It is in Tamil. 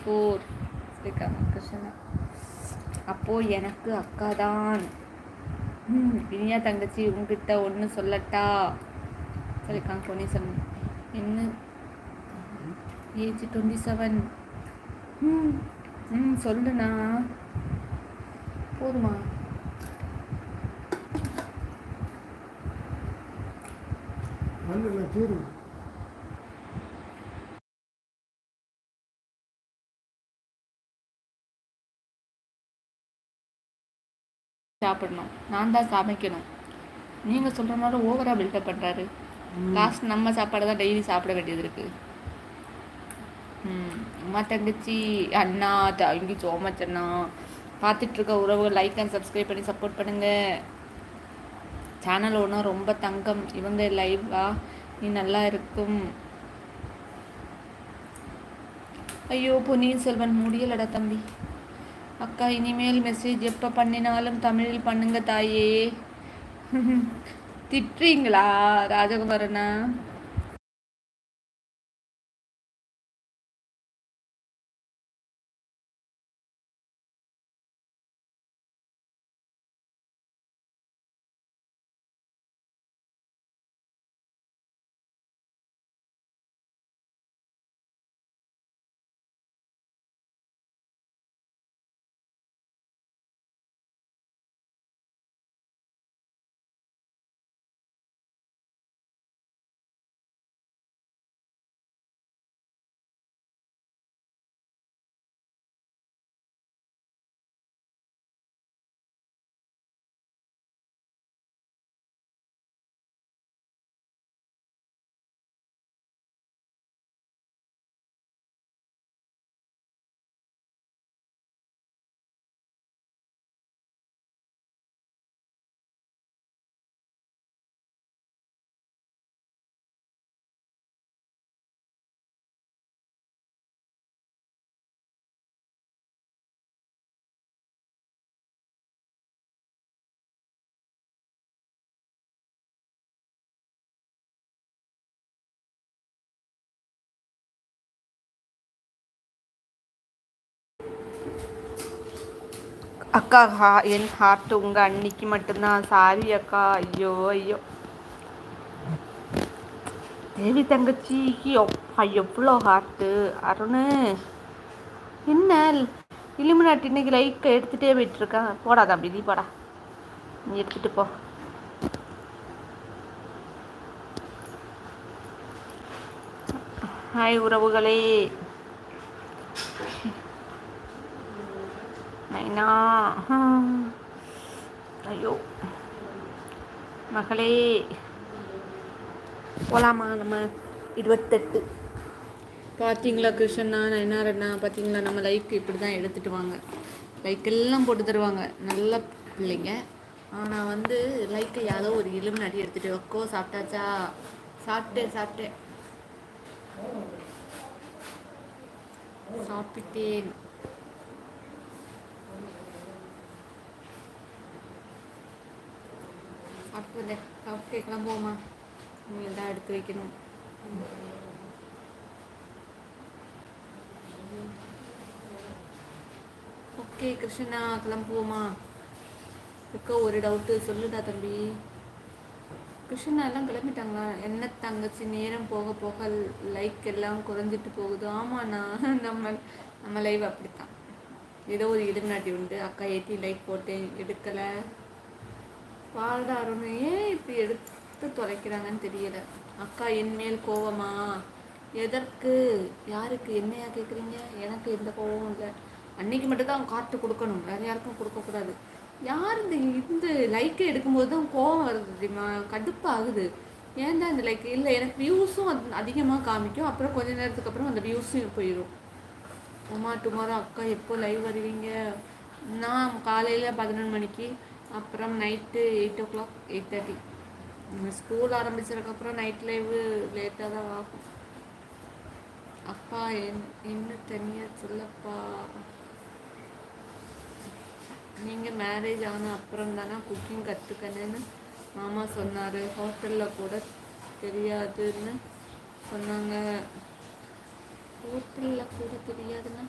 4 சொல்லியிருக்காங்க கிருஷ்ணா. அப்போது எனக்கு அக்கா தான். இனியா தங்கச்சி உங்ககிட்ட ஒன்று சொல்லட்டா சொல்லியிருக்காங்க பொன்னிசன். என்ன ஏஜ் 27. சொல்லுண்ணா. போதுமா? சாப்பிடணும், நான் தான் சமைக்கணும். நீங்கள் சொல்கிற மாதிரி ஓவராக பில்டப் பண்ணுறாரு. லாஸ்ட் நம்ம சாப்பாடு தான் டெய்லி சாப்பிட வேண்டியது இருக்குது. அம்மா தங்கச்சி அண்ணா தேங்க்யூ ஸோ மச் அண்ணா. பார்த்துட்ருக்க உறவுகள் லைக் அண்ட் சப்ஸ்கிரைப் பண்ணி சப்போர்ட் பண்ணுங்கள். சேனல் ஒன்றும் ரொம்ப தங்கம். இவங்க லைவா நீ நல்லா இருக்கும். ஐயோ பொன்னியின் செல்வன் முடியலடா தம்பி. அக்கா இனிமேல் மெசேஜ் எப்போ பண்ணினாலும் தமிழில் பண்ணுங்க தாயே. திட்டுறீங்களா ராஜகுமாரண்ணா? அக்கா என் ஹார்ட் உங்கள் அன்னைக்கு மட்டும்தான். சாரி அக்கா. ஐயோ ஐயோ. தேவி தங்கச்சிக்கு எவ்வளோ ஹார்ட்டு. அருண் என்ன இலுமினாட்டி இன்னைக்கு லைக் எடுத்துகிட்டே போயிட்டுருக்கான். போடாத அப்படி நீ போடா, நீ எடுத்துகிட்டு போ. ஹாய் உறவுகளே. நைனா ஐயோ மகளே போலாமா நம்ம 28. பார்த்தீங்களா கிருஷ்ணா நைனாரண்ணா? பார்த்தீங்களா நம்ம லைக் இப்படி தான் எடுத்துகிட்டு வாங்க. லைக் எல்லாம் போட்டு தருவாங்க நல்ல பிள்ளைங்க. ஆனால் வந்து லைக்கை யாரோ ஒரு இலுமினாட்டி எடுத்துகிட்டு வைக்கோ. சாப்பிட்டாச்சா? சாப்பிட்டேன் சாப்பிட்டேன். சாப்பிட்டு வந்தேன். சாப்பிட்டு கிளம்புவோமா? இனிமேல் தான் எடுத்து வைக்கணும். ஓகே கிருஷ்ணா கிளம்புவோமா? இருக்க ஒரு டவுட்டு சொல்லுடா தம்பி. கிருஷ்ணா எல்லாம் கிளம்பிட்டாங்களா? என்ன தங்கச்சி நேரம் போக போக லைக் எல்லாம் குறைஞ்சிட்டு போகுது. ஆமாண்ணா நம்ம லைவ் அப்படித்தான். ஏதோ ஒரு இடுநாட்டி உண்டு. அக்கா ஏற்றி லைக் போட்டேன் எடுக்கலை. வாழ்டா அருண் ஏன் இப்படி எடுத்து தொலைக்கிறாங்கன்னு தெரியல. அக்கா என் மேல் கோவமா? எதற்கு? யாருக்கு? என்னையா கேட்குறீங்க? எனக்கு எந்த கோவமும் இல்லை. அன்னைக்கு மட்டும்தான் காட்டு கொடுக்கணும், வேற யாருக்கும் கொடுக்கக்கூடாது. யார் இந்த லைக்கை எடுக்கும்போது தான் கோவம் வருது தெரியுமா? கடுப்பாகுது. ஏன் தான் இந்த லைக் இல்லை. எனக்கு வியூஸும் அதிகமாக காமிக்கும். அப்புறம் கொஞ்ச நேரத்துக்கு அப்புறம் அந்த வியூஸும் போயிடும். அம்மா டுமாரோ அக்கா எப்போ லைவ் வருவீங்க? நான் காலையில் 11 மணிக்கு, அப்புறம் நைட்டு 8 o'clock 8:30. ஸ்கூல் ஆரம்பிச்சதுக்கப்புறம் நைட் லைவு லேட்டாக தான் ஆகும். அப்பா என்ன தனியாக சொல்லப்பா. நீங்கள் மேரேஜ் ஆன அப்புறம் தானே குக்கிங் கற்றுக்கணுன்னு மாமா சொன்னார். ஹோட்டலில் கூட தெரியாதுன்னு சொன்னாங்க. ஹோட்டலில் கூட தெரியாதுன்னா